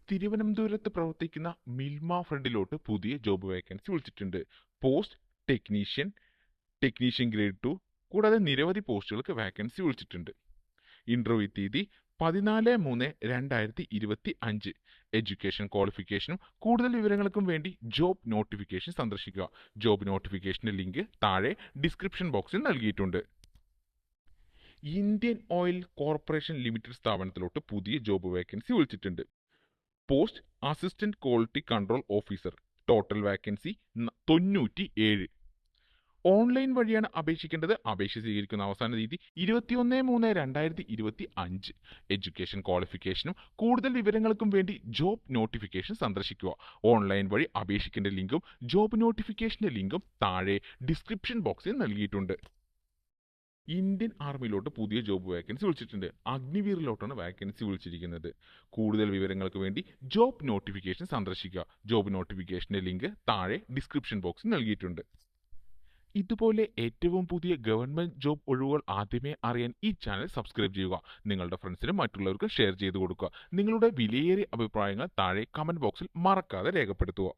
തിരുവനന്തപുരത്ത് പ്രവർത്തിക്കുന്ന മിൽമ ഫ്രണ്ടിലോട്ട് പുതിയ ജോബ് വേക്കൻസി വിളിച്ചിട്ടുണ്ട്. പോസ്റ്റ് ടെക്നീഷ്യൻ, ടെക്നീഷ്യൻ ഗ്രേഡ് 2 കൂടാതെ നിരവധി പോസ്റ്റുകൾക്ക് വാക്കൻസി വിളിച്ചിട്ടുണ്ട്. ഇന്റർവ്യൂ തീയതി 14/3/2025. എഡ്യൂക്കേഷൻ ക്വാളിഫിക്കേഷനും കൂടുതൽ വിവരങ്ങൾക്കും വേണ്ടി ജോബ് നോട്ടിഫിക്കേഷൻ സന്ദർശിക്കുക. ജോബ് നോട്ടിഫിക്കേഷന്റെ ലിങ്ക് താഴെ ഡിസ്ക്രിപ്ഷൻ ബോക്സിൽ നൽകിയിട്ടുണ്ട്. ഇന്ത്യൻ ഓയിൽ കോർപ്പറേഷൻ ലിമിറ്റഡ് സ്ഥാപനത്തിലോട്ട് പുതിയ ജോബ് വേക്കൻസി വിളിച്ചിട്ടുണ്ട്. Post assistant quality control officer. Total vacancy 97. Online വഴിയാണ് അപേക്ഷിക്കേണ്ടത്. അപേക്ഷ സ്വീകരിക്കുന്ന അവസാന തീയതി 21/3/2025. എഡ്യൂക്കേഷൻ ക്വാളിഫിക്കേഷനും കൂടുതൽ വിവരങ്ങൾക്കും വേണ്ടി ജോബ് നോട്ടിഫിക്കേഷൻ സന്ദർശിക്കുക. ഓൺലൈൻ വഴി അപേക്ഷിക്കേണ്ട ലിങ്കും ജോബ് നോട്ടിഫിക്കേഷന്റെ ലിങ്കും താഴെ ഡിസ്ക്രിപ്ഷൻ ബോക്സിൽ നൽകിയിട്ടുണ്ട്. ഇന്ത്യൻ ആർമിയിലോട്ട് പുതിയ ജോബ് വാക്കൻസി വിളിച്ചിട്ടുണ്ട്. അഗ്നിവീറിലോട്ടാണ് വാക്കൻസി വിളിച്ചിരിക്കുന്നത്. കൂടുതൽ വിവരങ്ങൾക്ക് വേണ്ടി ജോബ് നോട്ടിഫിക്കേഷൻ സന്ദർശിക്കുക. ജോബ് നോട്ടിഫിക്കേഷന്റെ ലിങ്ക് താഴെ ഡിസ്ക്രിപ്ഷൻ ബോക്സിൽ നൽകിയിട്ടുണ്ട്. ഇതുപോലെ ഏറ്റവും പുതിയ ഗവൺമെന്റ് ജോബ് ഒഴിവുകൾ ആദ്യമേ അറിയാൻ ഈ ചാനൽ സബ്സ്ക്രൈബ് ചെയ്യുക. നിങ്ങളുടെ ഫ്രണ്ട്സിനും മറ്റുള്ളവർക്കും ഷെയർ ചെയ്തു കൊടുക്കുക. നിങ്ങളുടെ വിലയേറിയ അഭിപ്രായങ്ങൾ താഴെ കമന്റ് ബോക്സിൽ മറക്കാതെ രേഖപ്പെടുത്തുക.